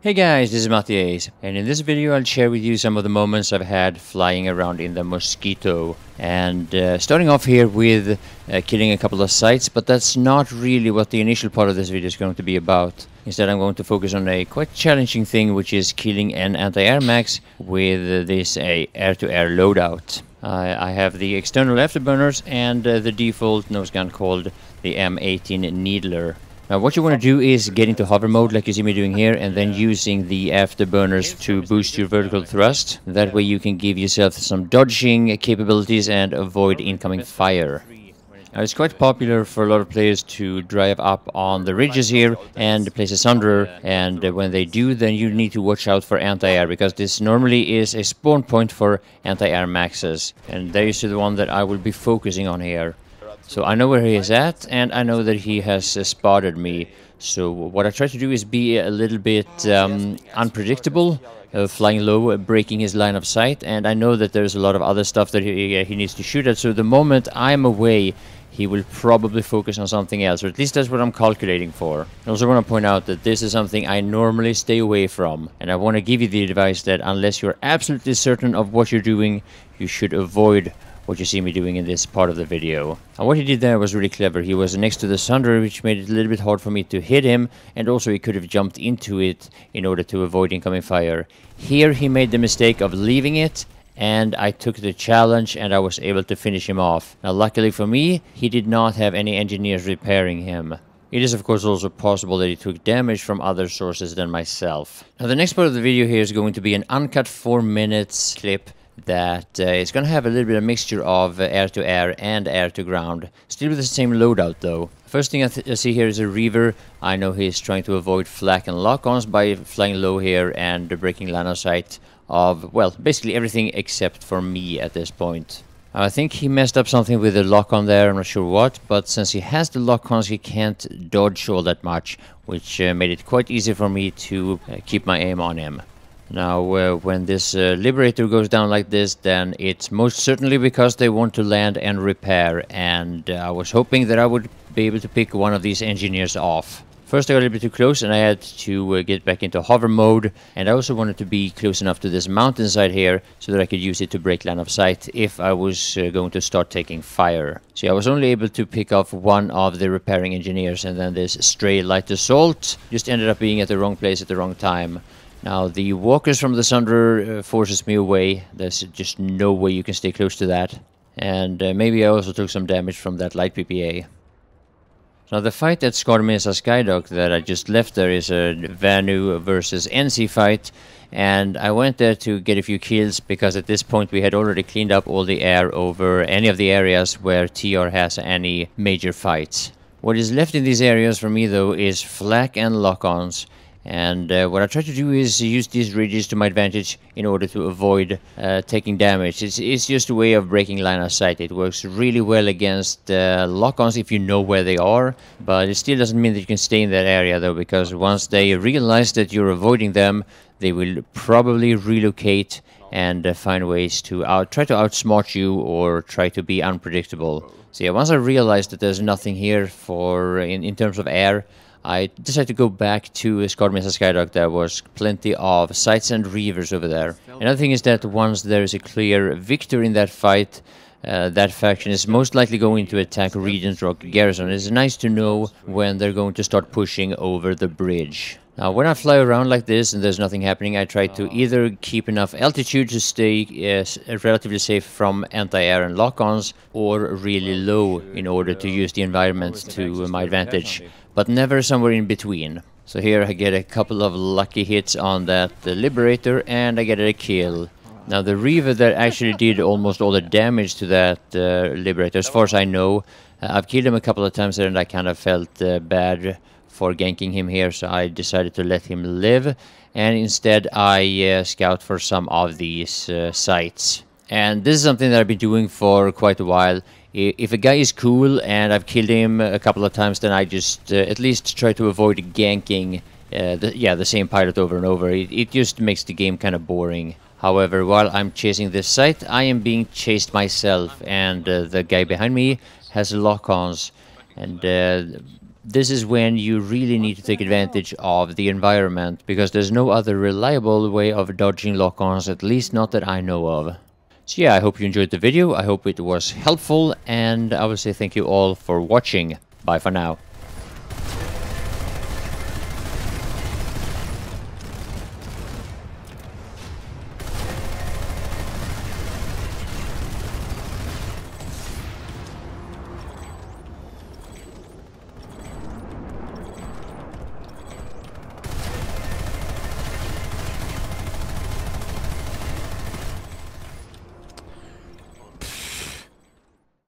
Hey guys, this is MattiAce, and in this video I'll share with you some of the moments I've had flying around in the Mosquito. And starting off here with killing a couple of sites, but that's not really what the initial part of this video is going to be about. Instead I'm going to focus on a quite challenging thing, which is killing an anti-air max with this air-to-air loadout. I have the external afterburners and the default nose gun called the M18 Needler. Now what you want to do is get into hover mode like you see me doing here, and then using the afterburners to boost your vertical thrust. That way you can give yourself some dodging capabilities and avoid incoming fire. Now it's quite popular for a lot of players to drive up on the ridges here and place a sunderer, and when they do, then you need to watch out for anti-air, because this normally is a spawn point for anti-air maxes, and there you see the one that I will be focusing on here. So I know where he is at, and I know that he has spotted me. So what I try to do is be a little bit unpredictable, flying low, breaking his line of sight. And I know that there's a lot of other stuff that he needs to shoot at. So the moment I'm away, he will probably focus on something else, or at least that's what I'm calculating for. I also want to point out that this is something I normally stay away from. And I want to give you the advice that unless you're absolutely certain of what you're doing, you should avoid what you see me doing in this part of the video. And what he did there was really clever. He was next to the sunderer, which made it a little bit hard for me to hit him, and also he could have jumped into it in order to avoid incoming fire. Here he made the mistake of leaving it, and I took the challenge and I was able to finish him off. Now luckily for me, he did not have any engineers repairing him. It is of course also possible that he took damage from other sources than myself. Now the next part of the video here is going to be an uncut 4 minutes clip that is going to have a little bit of mixture of air-to-air and air-to-ground. Still with the same loadout though. First thing I see here is a Reaver. I know he's trying to avoid flak and lock-ons by flying low here and breaking line of sight of, well, basically everything except for me at this point. I think he messed up something with the lock-on there, I'm not sure what, but since he has the lock-ons he can't dodge all that much, which made it quite easy for me to keep my aim on him. Now, when this Liberator goes down like this, then it's most certainly because they want to land and repair, and I was hoping that I would be able to pick one of these engineers off. First I got a little bit too close and I had to get back into hover mode, and I also wanted to be close enough to this mountainside here so that I could use it to break line of sight if I was going to start taking fire. See, I was only able to pick off one of the repairing engineers, and then this stray light assault just ended up being at the wrong place at the wrong time. Now the walkers from the sunderer forces me away. There's just no way you can stay close to that. And maybe I also took some damage from that light PPA. Now the fight at Mesa Skydock that I just left there is a Vanu versus NC fight. And I went there to get a few kills because at this point we had already cleaned up all the air over any of the areas where TR has any major fights. What is left in these areas for me though is flak and lock-ons. And what I try to do is use these ridges to my advantage in order to avoid taking damage. It's just a way of breaking line of sight. It works really well against lock-ons if you know where they are, but it still doesn't mean that you can stay in that area though, because once they realize that you're avoiding them, they will probably relocate and find ways to try to outsmart you or try to be unpredictable. So yeah, once I realized that there's nothing here for in terms of air, I decided to go back to Mesa Skydock. There was plenty of sights and reavers over there. Another thing is that once there is a clear victor in that fight, that faction is most likely going to attack Regent's Rock Garrison. It's nice to know when they're going to start pushing over the bridge. Now when I fly around like this and there's nothing happening, I try to either keep enough altitude to stay relatively safe from anti-air and lock-ons, or really low in order to use the environment to my advantage, but never somewhere in between. So here I get a couple of lucky hits on that Liberator and I get a kill. Now the Reaver that actually did almost all the damage to that Liberator, as far as I know, I've killed him a couple of times there and I kind of felt bad for ganking him here, so I decided to let him live, and instead I scout for some of these sites. And this is something that I've been doing for quite a while. If a guy is cool and I've killed him a couple of times, then I just at least try to avoid ganking the same pilot over and over. It just makes the game kind of boring. However, while I'm chasing this site, I am being chased myself, and the guy behind me has lock-ons. And this is when you really need to take advantage of the environment, because there's no other reliable way of dodging lock-ons, at least not that I know of. So yeah, I hope you enjoyed the video, I hope it was helpful, and I will say thank you all for watching. Bye for now.